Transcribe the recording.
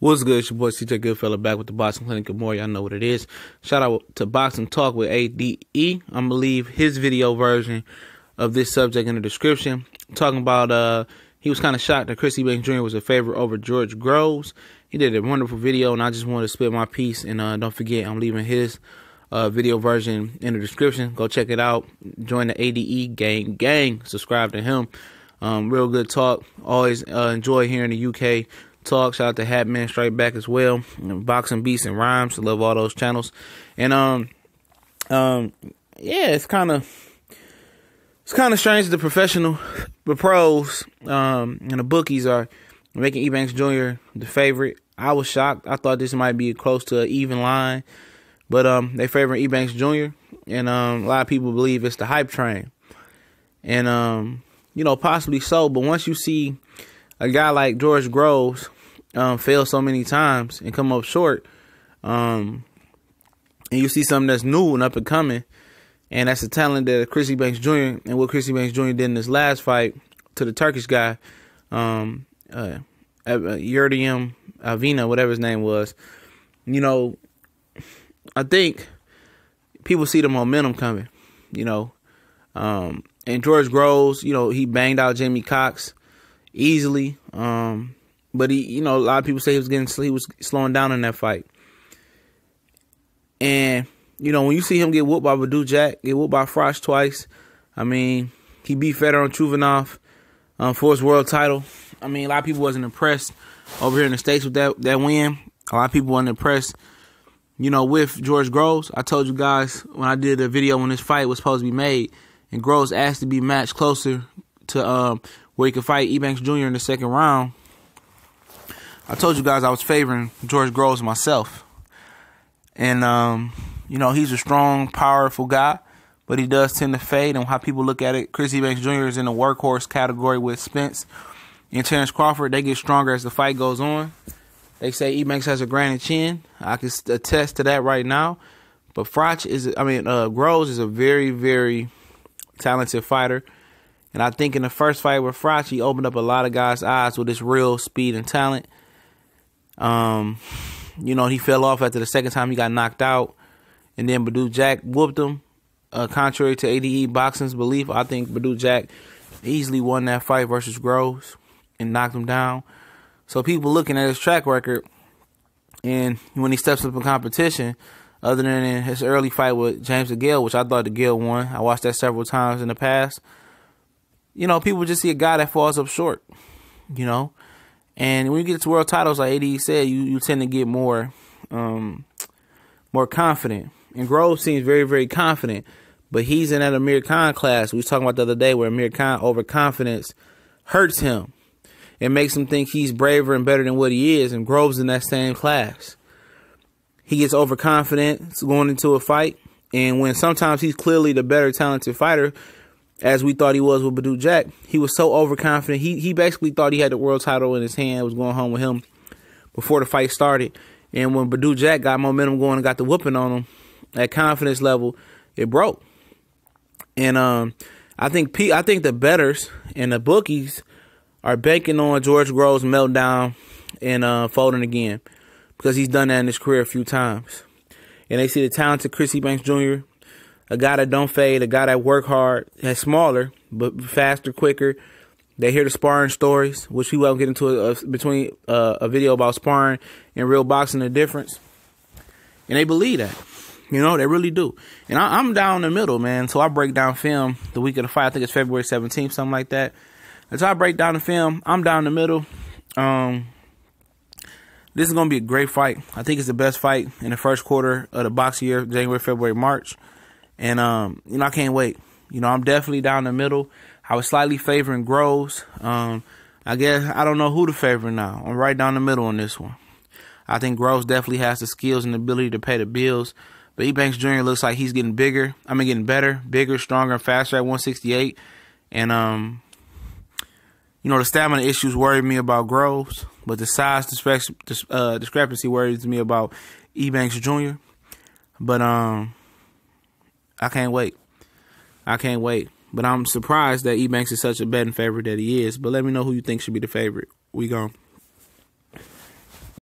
What's good? It's your boy CJ Goodfella back with the Boxing Clinic. Good morning. Y'all know what it is. Shout out to Boxing Talk with ADE. I'm going to leave his video version of this subject in the description. Talking about, he was kind of shocked that Eubank Jr. was a favorite over George Groves. He did a wonderful video, and I just wanted to spit my piece. And don't forget, I'm leaving his video version in the description. Go check it out. Join the ADE gang. Subscribe to him. Real good talk. Always enjoy hearing the UK talk. Shout out to Hatman Straight Back as well. Boxing Beats and Rhymes. I love all those channels. And yeah, it's kind of strange that the pros and the bookies are making Eubank Jr. the favorite. I was shocked. I thought this might be close to an even line, but they favor Eubank Jr. and a lot of people believe it's the hype train, and you know, possibly so. But once you see a guy like George Groves fail so many times and come up short, and you see something that's new and up and coming, and that's the talent that Eubank Jr. and what Eubank Jr. did in his last fight to the Turkish guy, Yurdium Avina, whatever his name was. You know, I think people see the momentum coming, you know. And George Groves, you know, he banged out Jamie Cox easily. But he, you know, a lot of people say he was slowing down in that fight. And, you know, when you see him get whooped by Badou Jack, get whooped by Froch twice, I mean, he beat Fedor Chuvinov for his world title. I mean, a lot of people wasn't impressed over here in the States with that win. A lot of people wasn't impressed, you know, with George Groves. I told you guys when I did a video when this fight was supposed to be made, and Groves asked to be matched closer to where he could fight Eubank Jr. in the second round. I told you guys I was favoring George Groves myself. And, you know, he's a strong, powerful guy, but he does tend to fade. And how people look at it, Eubank Jr. is in the workhorse category with Spence and Terrence Crawford. They get stronger as the fight goes on. They say Eubank has a granite chin. I can attest to that right now. But Groves is a very, very talented fighter. And I think in the first fight with Froch, he opened up a lot of guys' eyes with his real speed and talent. You know, he fell off after the second time he got knocked out. And then Badou Jack whooped him. Contrary to ADE Boxing's belief, I think Badou Jack easily won that fight versus Groves and knocked him down. So people looking at his track record, and when he steps up in competition, other than in his early fight with James DeGale, which I thought DeGale won. I watched that several times in the past. You know, people just see a guy that falls up short, you know. And when you get to world titles, like AD said, you tend to get more confident. And Groves seems very, very confident. But he's in that Amir Khan class we was talking about the other day, where Amir Khan overconfidence hurts him. It makes him think he's braver and better than what he is. And Groves in that same class. He gets overconfident going into a fight. And when sometimes he's clearly the better talented fighter, as we thought he was with Badou Jack, he was so overconfident. He basically thought he had the world title in his hand, was going home with him before the fight started. And when Badou Jack got momentum going and got the whooping on him, that confidence level, it broke. And I think the bettors and the bookies are banking on George Groves' meltdown and folding again, because he's done that in his career a few times. And they see the talented Eubank Jr., a guy that don't fade, a guy that work hard, that's smaller, but faster, quicker. They hear the sparring stories, which we won't get into a video about sparring and real boxing, the difference. And they believe that. You know, they really do. And I'm down in the middle, man. So I break down film the week of the fight. I think it's February 17th, something like that. And so I break down the film. I'm down in the middle. This is going to be a great fight. I think it's the best fight in the first quarter of the boxing year, January, February, March. And, you know, I can't wait. You know, I'm definitely down the middle. I was slightly favoring Groves. I guess I don't know who to favor now. I'm right down the middle on this one. I think Groves definitely has the skills and the ability to pay the bills. But Eubank Jr. looks like he's getting getting better, bigger, stronger, and faster at 168. And, you know, the stamina issues worry me about Groves. But the size discrepancy worries me about Eubank Jr. But, I can't wait. But I'm surprised that Eubanks is such a betting favorite that he is. But let me know who you think should be the favorite. We gone.